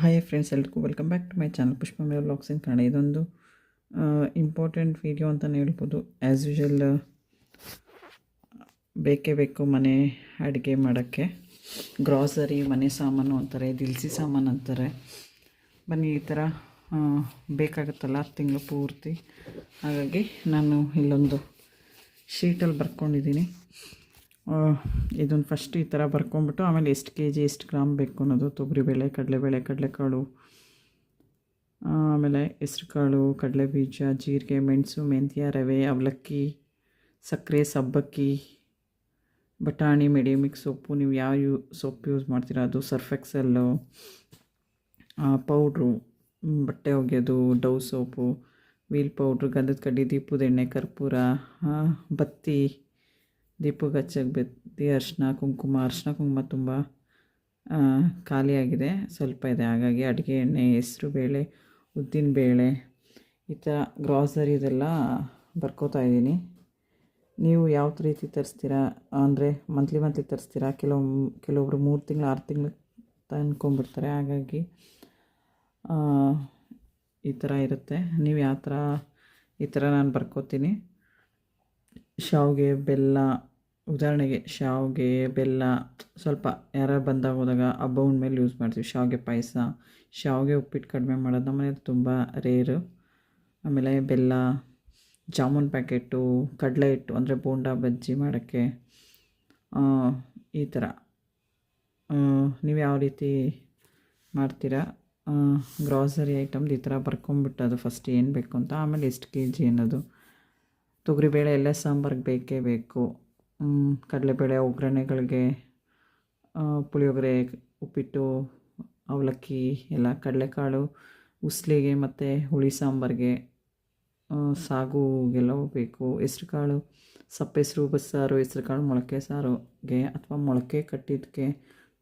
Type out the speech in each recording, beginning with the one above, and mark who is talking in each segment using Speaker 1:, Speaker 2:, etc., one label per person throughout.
Speaker 1: Hi friends, ಎಲ್ರಿಗೂ welcome back to my channel Pushpa ಮೇರ್ vlogs ಇನ್ ಕನ್ನಡ. ಇದೊಂದು ಇಂಪಾರ್ಟೆಂಟ್ ವಿಡಿಯೋ ಅಂತಲೇ ಹೇಳ್ಬೋದು. ಆ್ಯಸ್ ಯೂಶುವಲ್ ಬೇಕೇ ಬೇಕು ಮನೆ ಅಡುಗೆ ಮಾಡೋಕ್ಕೆ. ಗ್ರಾಸರಿ, ಮನೆ ಸಾಮಾನು ಅಂತಾರೆ, ದಿನಸಿ ಸಾಮಾನು ಅಂತಾರೆ. ಬನ್ನಿ, ಈ ಥರ ಬೇಕಾಗುತ್ತಲ್ಲ ತಿಂಗಳು ಪೂರ್ತಿ. ಹಾಗಾಗಿ ನಾನು ಇಲ್ಲೊಂದು ಶೀಟಲ್ಲಿ ಬರ್ಕೊಂಡಿದ್ದೀನಿ. ಇದನ್ನು ಫಸ್ಟ್ ಈ ಥರ ಬರ್ಕೊಂಬಿಟ್ಟು ಆಮೇಲೆ ಎಷ್ಟು ಕೆ ಜಿ ಎಷ್ಟು ಗ್ರಾಮ್ ಬೇಕು ಅನ್ನೋದು, ತೊಗರಿಬೇಳೆ, ಕಡಲೆಬೇಳೆ, ಕಡಲೆಕಾಳು, ಆಮೇಲೆ ಹೆಸ್ರುಕಾಳು, ಕಡಲೆಬೀಜ, ಜೀರಿಗೆ, ಮೆಣಸು, ಮೆಂತ್ಯ, ರವೆ, ಅವಲಕ್ಕಿ, ಸಕ್ಕರೆ, ಸಬ್ಬಕ್ಕಿ, ಬಟಾಣಿ, ಮೆಡಿಮಿಕ್ಸ್ ಸೊಪ್ಪು, ನೀವು ಯಾವ ಸೊಪ್ಪು ಯೂಸ್ ಮಾಡ್ತೀರಾ ಅದು, ಸರ್ಫ್ ಎಕ್ಸೆಲ್ಲು, ಪೌಡ್ರು, ಬಟ್ಟೆ ಒಗೆಯೋದು, ಡವ್ ಸೋಪು, ವೀಲ್ ಪೌಡ್ರು, ಗಂಧದ ಕಡ್ಡಿ, ದೀಪದ ಎಣ್ಣೆ, ಕರ್ಪೂರ, ಬತ್ತಿ, ದೀಪಕ್ಕೆ ಹಚ್ಚಕ್ಕೆ ಬತ್ತಿ, ಅರಿಶಿನ ಕುಂಕುಮ ತುಂಬ ಖಾಲಿಯಾಗಿದೆ, ಸ್ವಲ್ಪ ಇದೆ. ಹಾಗಾಗಿ ಅಡುಗೆ ಎಣ್ಣೆ, ಹೆಸ್ರುಬೇಳೆ, ಉದ್ದಿನಬೇಳೆ, ಈ ಥರ ಗ್ರಾಸರಿ ಇದೆಲ್ಲ ಬರ್ಕೋತಾ ಇದ್ದೀನಿ. ನೀವು ಯಾವ ರೀತಿ ತರಿಸ್ತೀರಾ ಅಂದರೆ ಮಂತ್ಲಿ ತರಿಸ್ತೀರಾ, ಕೆಲವೊಬ್ರು 3 ತಿಂಗಳು 6 ತಿಂಗಳು ತಂದ್ಕೊಂಡ್ಬಿಡ್ತಾರೆ. ಹಾಗಾಗಿ ಈ ಥರ ಇರುತ್ತೆ. ನೀವು ಯಾವ ಥರ, ಈ ಥರ ನಾನು ಬರ್ಕೋತೀನಿ. ಶಾವಿಗೆ, ಬೆಲ್ಲ, ಉದಾಹರಣೆಗೆ ಶಾವಿಗೆ, ಬೆಲ್ಲ ಸ್ವಲ್ಪ ಯಾರು ಬಂದಾಗ ಹೋದಾಗ ಹಬ್ಬ ಮೇಲೆ ಯೂಸ್ ಮಾಡ್ತೀವಿ. ಶಾವಿಗೆ ಪಾಯಸ, ಶಾವಿಗೆ ಉಪ್ಪಿಟ್ಟು ಕಡಿಮೆ ಮಾಡೋದು ನಮ್ಮ ಮನೇಲಿ ತುಂಬ ರೇರು. ಆಮೇಲೆ ಬೆಲ್ಲ, ಜಾಮೂನ್ ಪ್ಯಾಕೆಟು, ಕಡಲೆ ಹಿಟ್ಟು ಅಂದರೆ ಬೋಂಡಾ ಬಜ್ಜಿ ಮಾಡೋಕ್ಕೆ, ಈ ಥರ ನೀವು ಯಾವ ರೀತಿ ಮಾಡ್ತೀರಾ. ಗ್ರಾಸರಿ ಐಟಮ್ದು ಈ ಥರ ಬರ್ಕೊಂಬಿಟ್ಟು ಅದು ಫಸ್ಟ್ ಏನು ಬೇಕು ಅಂತ, ಆಮೇಲೆ ಎಷ್ಟು ಕೆ ಜಿ ಅನ್ನೋದು. ತೊಗರಿಬೇಳೆ ಎಲ್ಲ ಸಾಂಬಾರಿಗೆ ಬೇಕೇ ಬೇಕು. ಕಡಲೆಬೇಳೆ ಒಗ್ಗರಣೆಗಳಿಗೆ, ಪುಳಿಯೋಗರೆ, ಉಪ್ಪಿಟ್ಟು, ಅವಲಕ್ಕಿ ಎಲ್ಲ, ಕಡಲೆಕಾಳು ಉಸ್ಲಿಗೆ ಮತ್ತು ಹುಳಿ ಸಾಂಬಾರಿಗೆ, ಸಾಗುಗೆಲ್ಲವೂ ಬೇಕು. ಹೆಸ್ರುಕಾಳು, ಸಪ್ಪೆಸರು, ಬಸ್ಸಾರು, ಹೆಸ್ರುಕಾಳು ಮೊಳಕೆ ಸಾರುಗೆ ಅಥವಾ ಮೊಳಕೆ ಕಟ್ಟಿದ್ದಕ್ಕೆ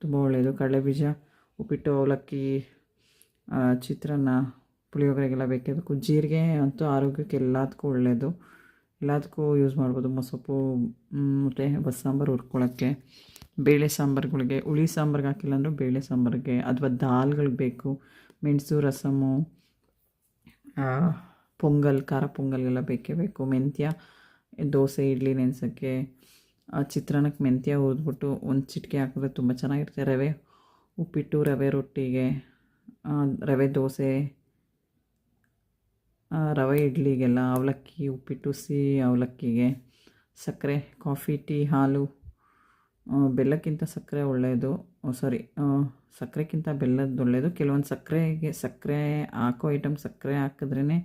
Speaker 1: ತುಂಬ ಒಳ್ಳೆಯದು. ಕಡಲೆಬೀಜ ಉಪ್ಪಿಟ್ಟು, ಅವಲಕ್ಕಿ, ಚಿತ್ರಾನ್ನ, ಪುಳಿಯೋಗರೆಗೆಲ್ಲ ಬೇಕೇ ಬೇಕು. ಜೀರಿಗೆ ಅಂತೂ ಆರೋಗ್ಯಕ್ಕೆ ಎಲ್ಲದಕ್ಕೂ ಒಳ್ಳೆಯದು, ಎಲ್ಲದಕ್ಕೂ ಯೂಸ್ ಮಾಡ್ಬೋದು. ಮೊಸಪ್ಪು ಮತ್ತು ಬಸ್ಸಾಂಬಾರು ಹುರ್ಕೊಳ್ಳೋಕ್ಕೆ, ಬೇಳೆ ಸಾಂಬಾರುಗಳಿಗೆ, ಹುಳಿ ಸಾಂಬಾರಿಗೆ ಹಾಕಿಲ್ಲ ಅಂದರೂ ಬೇಳೆ ಸಾಂಬಾರಿಗೆ ಅಥವಾ ದಾಲ್ಗಳಿಗೆ ಬೇಕು. ಮೆಣಸು, ರಸಮು, ಪೊಂಗಲ್, ಖಾರ ಪೊಂಗಲ್ಗೆಲ್ಲ ಬೇಕೇ ಬೇಕು. ಮೆಂತ್ಯ, ದೋಸೆ, ಇಡ್ಲಿ ನೆನೆಸೋಕ್ಕೆ, ಚಿತ್ರಾನ್ನಕ್ಕೆ ಮೆಂತ್ಯ ಹುರಿದ್ಬಿಟ್ಟು ಒಂದು ಚಿಟಿಕೆ ಹಾಕಿದ್ರೆ ತುಂಬ ಚೆನ್ನಾಗಿರುತ್ತೆ. ರವೆ ಉಪ್ಪಿಟ್ಟು, ರವೆ ರೊಟ್ಟಿಗೆ, ರವೆ ದೋಸೆ, ರವೆ ಇಡ್ಲಿಗೆಲ್ಲ, ಅವಲಕ್ಕಿ ಉಪ್ಪಿಟ್ಟು, ಸಿಹಿ ಅವಲಕ್ಕಿಗೆ, ಸಕ್ಕರೆ, ಕಾಫಿ, ಟೀ, ಹಾಲು, ಬೆಲ್ಲಕ್ಕಿಂತ ಸಕ್ಕರೆ ಒಳ್ಳೆಯದು. ಸಕ್ಕರೆಕ್ಕಿಂತ ಬೆಲ್ಲದ್ದು ಒಳ್ಳೆಯದು. ಕೆಲವೊಂದು ಸಕ್ಕರೆ ಹಾಕೋ ಐಟಮ್ ಸಕ್ಕರೆ ಹಾಕಿದ್ರೇ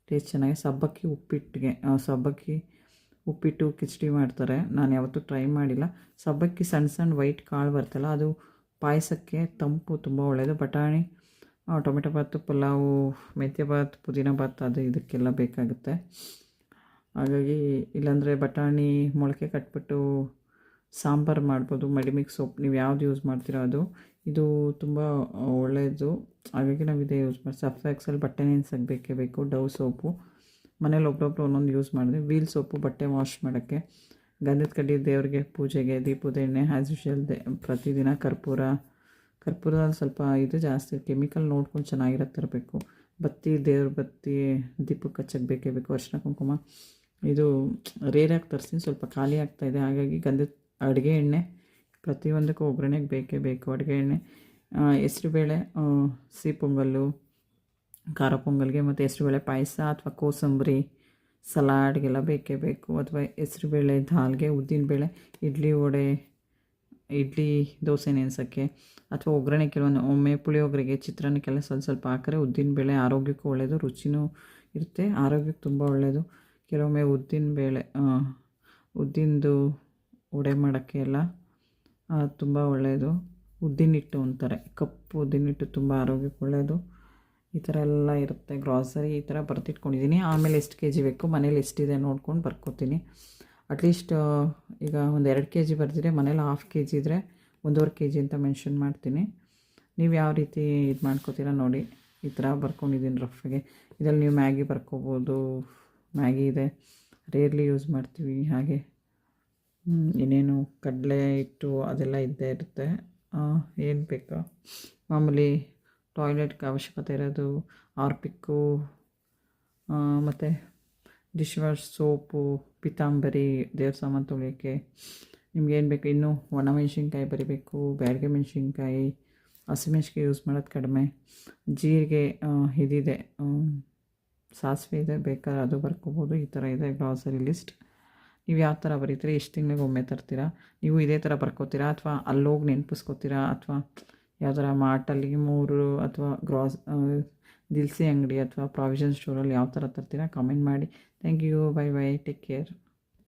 Speaker 1: ಟೇಸ್ಟ್ ಚೆನ್ನಾಗಿ. ಸಬ್ಬಕ್ಕಿ ಉಪ್ಪಿಟ್ಟು, ಕಿಚಡಿ ಮಾಡ್ತಾರೆ. ನಾನು ಯಾವತ್ತೂ ಟ್ರೈ ಮಾಡಿಲ್ಲ. ಸಬ್ಬಕ್ಕಿ ಸಣ್ಣ ವೈಟ್ ಕಾಳು ಬರ್ತಲ್ಲ, ಅದು ಪಾಯಸಕ್ಕೆ ತಂಪು ತುಂಬ ಒಳ್ಳೆಯದು. ಬಟಾಣಿ, ಟೊಮೆಟೊ ಬಾತು, ಪಲಾವು, ಮೆಂತ್ಯ ಬಾತ್, ಪುದೀನ ಬಾತ್, ಅದು ಇದಕ್ಕೆಲ್ಲ ಬೇಕಾಗುತ್ತೆ. ಹಾಗಾಗಿ ಇಲ್ಲಾಂದರೆ ಬಟಾಣಿ ಮೊಳಕೆ ಕಟ್ಬಿಟ್ಟು ಸಾಂಬಾರು ಮಾಡ್ಬೋದು. ಮೆಡಿಮಿಕ್ಸ್ ಸೊಪ್ಪು ನೀವು ಯಾವ್ದು ಯೂಸ್ ಮಾಡ್ತೀರೋ ಅದು, ಇದು ತುಂಬ ಒಳ್ಳೆಯದು. ಹಾಗಾಗಿ ನಾವು ಇದೇ ಯೂಸ್ ಮಾಡಿ. ಸರ್ಫ್ ಎಕ್ಸೆಲ್ ಬಟ್ಟೆ ನೆನೆಸೋಕ್ಕೆ ಬೇಕೇ ಬೇಕು. ಡವ್ ಸೋಪು ಮನೇಲಿ ಒಬ್ಬೊಬ್ರು ಒಂದೊಂದು ಯೂಸ್ ಮಾಡಿದೆ. ವೀಲ್ ಸೋಪು ಬಟ್ಟೆ ವಾಶ್ ಮಾಡೋಕ್ಕೆ, ಗಂಧದ ಕಡ್ಡಿ ದೇವರಿಗೆ, ಪೂಜೆಗೆ, ದೀಪದ ಎಣ್ಣೆ, ಆ್ಯಸ್ ಯೂಶುವಲ್ ಪ್ರತಿದಿನ, ಕರ್ಪೂರದಲ್ಲಿ ಸ್ವಲ್ಪ ಇದು ಜಾಸ್ತಿ ಕೆಮಿಕಲ್ ನೋಡ್ಕೊಂಡು ಚೆನ್ನಾಗಿರೋದು ತರಬೇಕು. ಬತ್ತಿ, ದೇವ್ರ ಬತ್ತಿ, ದೀಪಕ್ಕೆ ಹಚ್ಚಕ್ಕೆ ಬೇಕೇ ಬೇಕು. ಅರಿಶಿನ ಕುಂಕುಮ ಇದು ರೇರಾಗಿ ತರಿಸ್ತೀನಿ, ಸ್ವಲ್ಪ ಖಾಲಿ ಆಗ್ತಾಯಿದೆ. ಹಾಗಾಗಿ ಅಡುಗೆ ಎಣ್ಣೆ ಪ್ರತಿಯೊಂದಕ್ಕೂ ಒಗ್ಗರಣೆಗೆ ಬೇಕೇ ಬೇಕು. ಅಡುಗೆ ಎಣ್ಣೆ, ಹೆಸ್ರುಬೇಳೆ, ಸಿಹಿ ಪೊಂಗಲ್ಲು, ಖಾರ ಪೊಂಗಲ್ಗೆ ಮತ್ತು ಹೆಸ್ರುಬೇಳೆ ಪಾಯಸ ಅಥವಾ ಕೋಸಂಬರಿ, ಸಲಾಡ್ಗೆಲ್ಲ ಬೇಕೇ ಬೇಕು. ಅಥವಾ ಹೆಸ್ರುಬೇಳೆ ದಾಲ್ಗೆ, ಉದ್ದಿನಬೇಳೆ, ಇಡ್ಲಿ ದೋಸೆ ನೆನೆಸೋಕ್ಕೆ, ಅಥವಾ ಒಗ್ಗರಣೆ ಕೆಲವೊಂದು ಒಮ್ಮೆ ಪುಳಿಯೋಗರೆಗೆ, ಚಿತ್ರಾನ್ನಕ್ಕೆಲ್ಲ ಸ್ವಲ್ಪ ಹಾಕಿದ್ರೆ ಉದ್ದಿನಬೇಳೆ ಆರೋಗ್ಯಕ್ಕೂ ಒಳ್ಳೆಯದು, ರುಚಿನೂ ಇರುತ್ತೆ, ಆರೋಗ್ಯಕ್ಕೆ ತುಂಬ ಒಳ್ಳೆಯದು. ಕೆಲವೊಮ್ಮೆ ಉದ್ದಿನದು ವಡೆ ಮಾಡೋಕ್ಕೆ ಎಲ್ಲ ತುಂಬ ಒಳ್ಳೆಯದು. ಉದ್ದಿನಹಿಟ್ಟು ಅಂತಾರೆ, ಕಪ್ಪು ಉದ್ದಿನಹಿಟ್ಟು ತುಂಬ ಆರೋಗ್ಯಕ್ಕೆ ಒಳ್ಳೆಯದು. ಈ ಥರ ಎಲ್ಲ ಇರುತ್ತೆ. ಗ್ರಾಸರಿ ಈ ಥರ ಬರ್ತಿಟ್ಕೊಂಡಿದ್ದೀನಿ. ಆಮೇಲೆ ಎಷ್ಟು ಕೆ ಜಿ ಬೇಕು, ಮನೇಲಿ ಎಷ್ಟಿದೆ ನೋಡ್ಕೊಂಡು ಬರ್ಕೋತೀನಿ. ಅಟ್ಲೀಸ್ಟ್ ಈಗ ಒಂದು 2 ಕೆ ಜಿ ಬರ್ತಿದ್ರೆ ಮನೇಲಿ 1/2 ಕೆ ಜಿ ಇದ್ದರೆ 1.5 ಕೆ ಜಿ ಅಂತ ಮೆನ್ಷನ್ ಮಾಡ್ತೀನಿ. ನೀವು ಯಾವ ರೀತಿ ಇದು ಮಾಡ್ಕೋತೀರಾ ನೋಡಿ. ಈ ಥರ ಬರ್ಕೊಂಡಿದ್ದೀನಿ ರಫ್ಗೆ. ಇದರಲ್ಲಿ ನೀವು ಮ್ಯಾಗಿ ಬರ್ಕೋಬೋದು. ಮ್ಯಾಗಿ ಇದೆ, ರೇರ್ಲಿ ಯೂಸ್ ಮಾಡ್ತೀವಿ. ಹಾಗೆ ಇನ್ನೇನು ಕಡಲೆ ಹಿಟ್ಟು ಅದೆಲ್ಲ ಇದ್ದೇ ಇರುತ್ತೆ. ಏನು ಬೇಕಾ ಮಾಮೂಲಿ ಟಾಯ್ಲೆಟ್ಗೆ ಅವಶ್ಯಕತೆ ಇರೋದು ಆರ್ಪಿಕ್ಕು, ಮತ್ತು ಡಿಶ್ ವಾಶ್ ಸೋಪು, ಪಿತಾಂಬರಿ, ದೇವ್ರ ಸಾಮಾನು ತೊಳೆಯೋಕ್ಕೆ, ನಿಮ್ಗೇನು ಬೇಕು, ಇನ್ನೂ ಒಣಮೆಣ್ಸಿನ್ಕಾಯಿ ಬರಿಬೇಕು, ಬ್ಯಾಡಗೆ ಮೆಣಸಿನ್ಕಾಯಿ, ಹಸಿಮೆಣ್ಸಿನ್ಕಾಯಿ ಯೂಸ್ ಮಾಡೋದು ಕಡಿಮೆ, ಜೀರಿಗೆ ಇದಿದೆ, ಸಾಸಿವೆ ಇದೆ, ಬೇಕಾದ್ರೆ ಅದು ಬರ್ಕೋಬೋದು. ಈ ಥರ ಇದೆ ಗ್ರಾಸರಿ ಲಿಸ್ಟ್. ನೀವು ಯಾವ ಥರ ಬರೀತೀರಿ, ಎಷ್ಟು ತಿಂಗಳಿಗೆ ಒಮ್ಮೆ ತರ್ತೀರಾ, ನೀವು ಇದೇ ಥರ ಬರ್ಕೋತೀರಾ ಅಥವಾ ಅಲ್ಲೋಗಿ ನೆನಪಿಸ್ಕೋತೀರಾ, ಅಥವಾ ಯಾವ್ದಾರ ಮಾರ್ಟಲ್ಲಿ 3 ಅಥವಾ ದಿನಸಿ ಅಂಗಡಿ ಅಥವಾ ಪ್ರಾವಿಷನ್ ಸ್ಟೋರಲ್ಲಿ ಯಾವ ಥರ ತರ್ತೀರಾ, ಕಮೆಂಟ್ ಮಾಡಿ. Thank you, bye bye, take care.